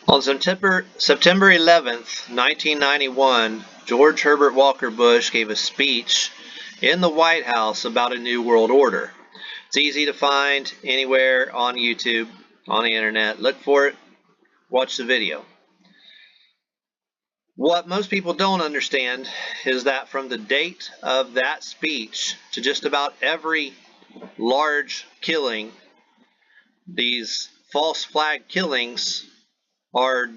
On September 11th, 1991, George Herbert Walker Bush gave a speech in the White House about a new world order. It's easy to find anywhere on YouTube, on the internet. Look for it, watch the video. What most people don't understand is that from the date of that speech to just about every large killing, these false flag killings are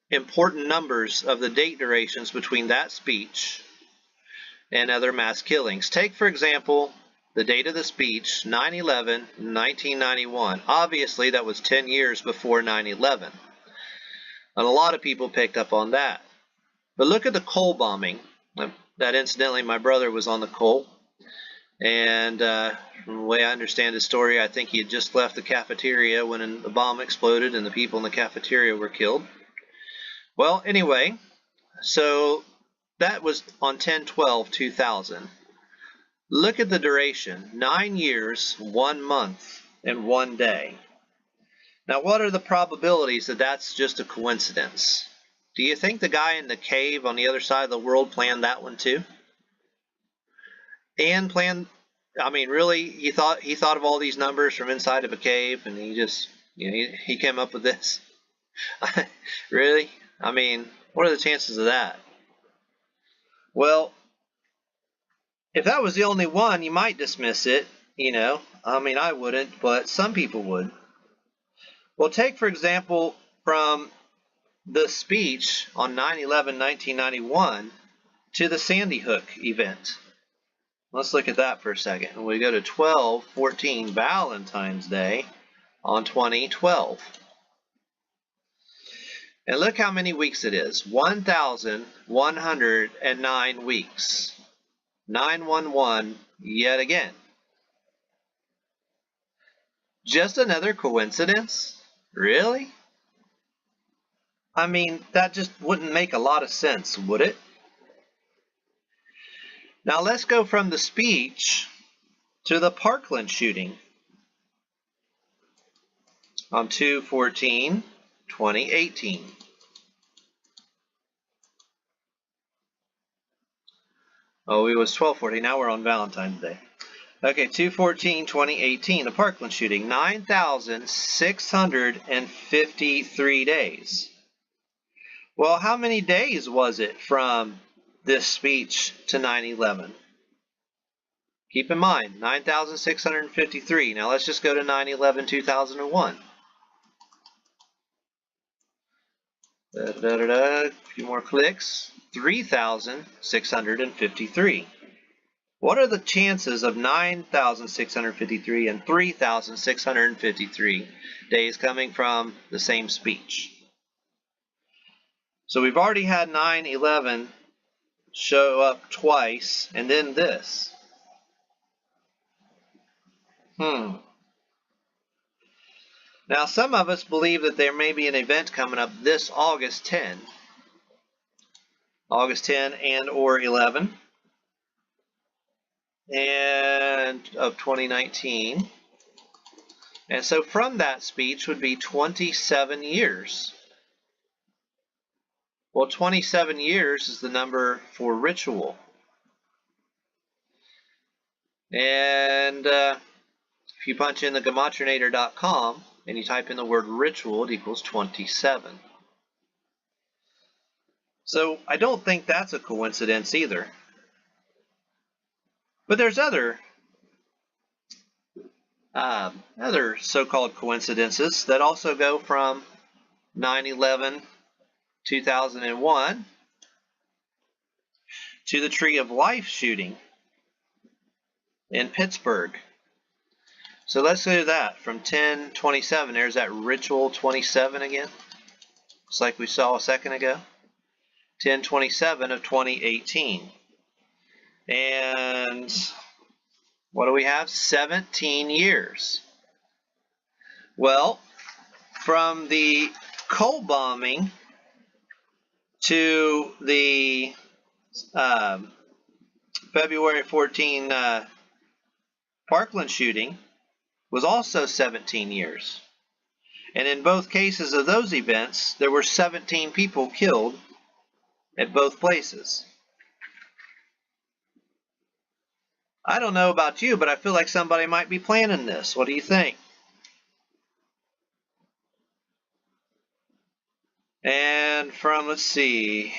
important numbers of the date durations between that speech and other mass killings. Take, for example, the date of the speech, 9/11, 1991. Obviously, that was 10 years before 9/11. And a lot of people picked up on that. But look at the Cole bombing. That incidentally, my brother was on the Cole. And from the way I understand his story, I think he had just left the cafeteria when the bomb exploded and the people in the cafeteria were killed. Well, anyway, so that was on 10/12/2000. Look at the duration, 9 years, 1 month, and 1 day. Now, what are the probabilities that that's just a coincidence? Do you think the guy in the cave on the other side of the world planned that one too? And planned, I mean, really, he thought of all these numbers from inside of a cave, and he just, he came up with this? Really? I mean, what are the chances of that? Well, if that was the only one, you might dismiss it, I mean, I wouldn't, but some people would. Well, take, for example, from the speech on 9/11, 1991 to the Sandy Hook event. Let's look at that for a second. We go to 12/14, Valentine's Day on 2012. And look how many weeks it is. 1,109 weeks. 911 yet again. Just another coincidence? Really? I mean, that just wouldn't make a lot of sense, would it? Now let's go from the speech to the Parkland shooting on 2/14/2018. Oh, it was 12/14. Now we're on Valentine's Day. Okay, 2/14/2018, the Parkland shooting, 9,653 days. Well, how many days was it from this speech to 9/11? Keep in mind, 9,653. Now let's just go to 9/11/2001. A few more clicks. 3,653. What are the chances of 9,653 and 3,653 days coming from the same speech? So we've already had 9/11 show up twice, and then this. Now, some of us believe that there may be an event coming up this August 10 and or 11 and of 2019. And so from that speech would be 27 years. Well, 27 years is the number for ritual. And if you punch in the gematrinator.com and you type in the word ritual, it equals 27. So I don't think that's a coincidence either. But there's other so-called coincidences that also go from 9/11/2001 to the Tree of Life shooting in Pittsburgh. So let's do that from 10/27. There's that ritual 27 again, just like we saw a second ago. 10/27 of 2018. And what do we have? 17 years. Well, from the Cole bombing to the February 14 Parkland shooting was also 17 years. And in both cases of those events, there were 17 people killed at both places. I don't know about you, but I feel like somebody might be planning this. What do you think? And from, let's see,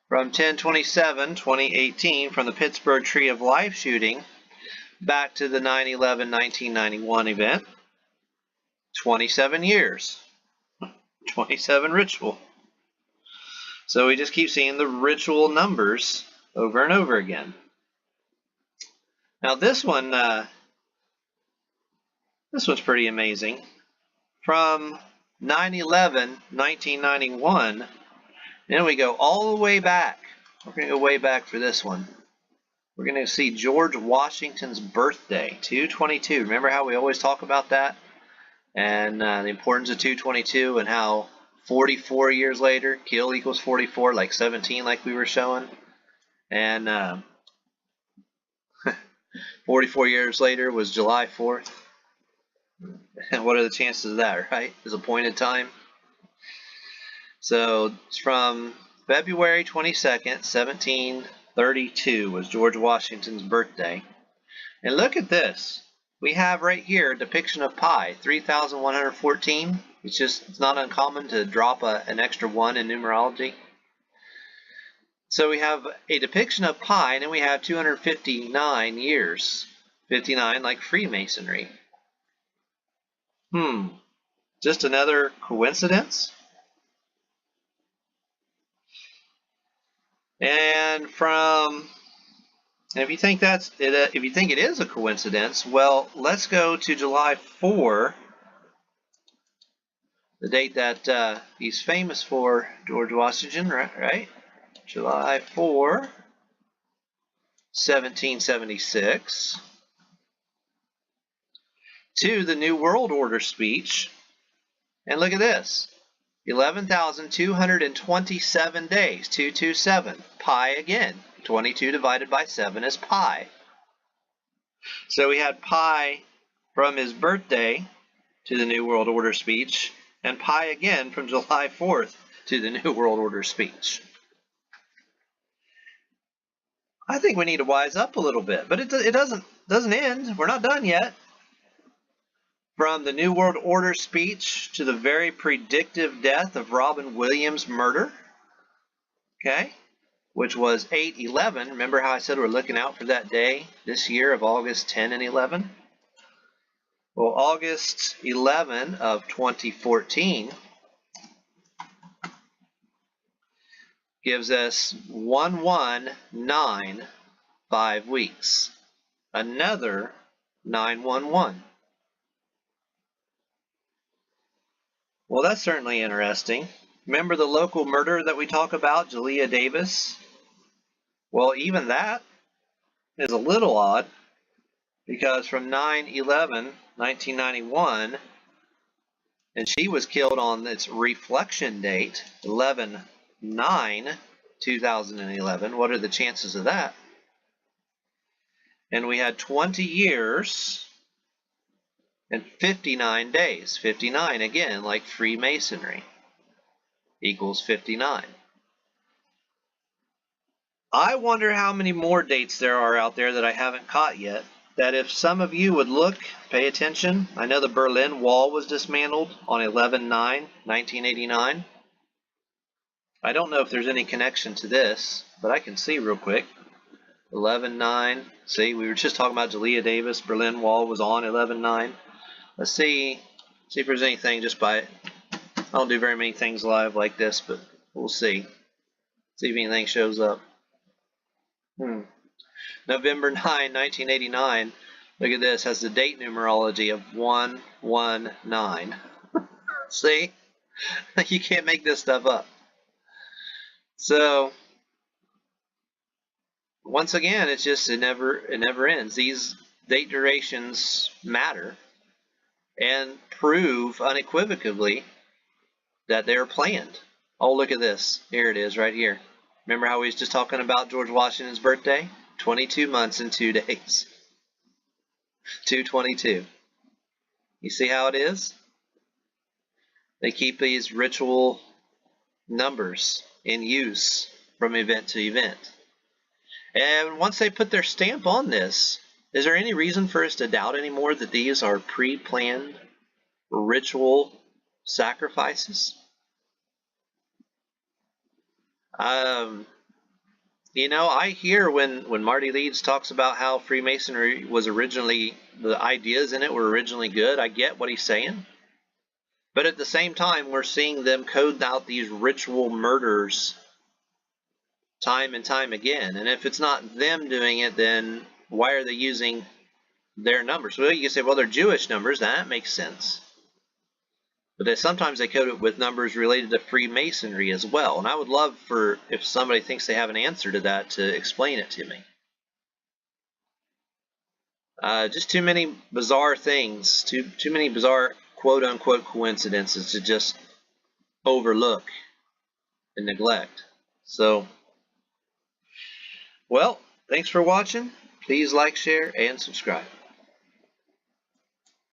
from 10/27/2018, from the Pittsburgh Tree of Life shooting back to the 9/11/1991 event, 27 years, 27 ritual. So we just keep seeing the ritual numbers over and over again. Now this one's pretty amazing. From 9/11/1991, then we go all the way back. We're going to go way back for this one. We're going to see George Washington's birthday, 2/22. Remember how we always talk about that? And the importance of 2/22 and how 44 years later, kill equals 44, like 17 like we were showing. And 44 years later was July 4th. And what are the chances of that, right? Is a point in time. So it's from February 22nd, 1732 was George Washington's birthday. And look at this. We have right here a depiction of pi, 3,114. It's not uncommon to drop an extra 1 in numerology. So we have a depiction of pi, and then we have 259 years. 59 like Freemasonry. Just another coincidence? And if you think it is a coincidence, well, let's go to July 4, the date that he's famous for, George Washington, right? July 4, 1776, to the New World Order speech. And look at this, 11,227 days, 227, pi again. 22 divided by 7 is pi. So we had pi from his birthday to the New World Order speech, and pi again from July 4th to the New World Order speech. I think we need to wise up a little bit, but it doesn't end. We're not done yet. From the New World Order speech to the very predictive death of Robin Williams' murder, okay, which was 8/11. Remember how I said we're looking out for that day this year of August 10 and 11? Well, August 11 of 2014 gives us 119, 5 weeks. Another 911. Well, that's certainly interesting. Remember the local murder that we talk about, Jalea Davis? Well, even that is a little odd, because from 9/11/1991, and she was killed on its reflection date, 11/9/2011. What are the chances of that? And we had 20 years and 59 days. 59 again, like Freemasonry, equals 59. I wonder how many more dates there are out there that I haven't caught yet, that if some of you would look, pay attention. I know the Berlin Wall was dismantled on 11/9/1989. I don't know if there's any connection to this, but I can see real quick. 11/9. See, we were just talking about Jalea Davis. Berlin Wall was on 11/9. Let's see if there's anything just by. I don't do very many things live like this, but we'll see. See if anything shows up. November 9, 1989. Look at this. Has the date numerology of 119. See? You can't make this stuff up. So once again, it's just it never ends. These date durations matter and prove unequivocally that they're planned. Oh, look at this. Here it is right here. Remember how we was just talking about George Washington's birthday? 22 months and 2 days. 2/22. You see how it is? They keep these ritual numbers in use from event to event. And once they put their stamp on this, is there any reason for us to doubt anymore that these are pre-planned ritual sacrifices? You know, I hear when Marty Leeds talks about how Freemasonry was originally, the ideas in it were originally good. I get what he's saying. But at the same time, we're seeing them code out these ritual murders time and time again. And if it's not them doing it, then why are they using their numbers? Well, you can say, well, they're Jewish numbers. That makes sense. But sometimes they code it with numbers related to Freemasonry as well. And I would love for, if somebody thinks they have an answer to that, to explain it to me. Just too many bizarre things, too many bizarre quote-unquote coincidences to just overlook and neglect. So, well, thanks for watching. Please like, share, and subscribe.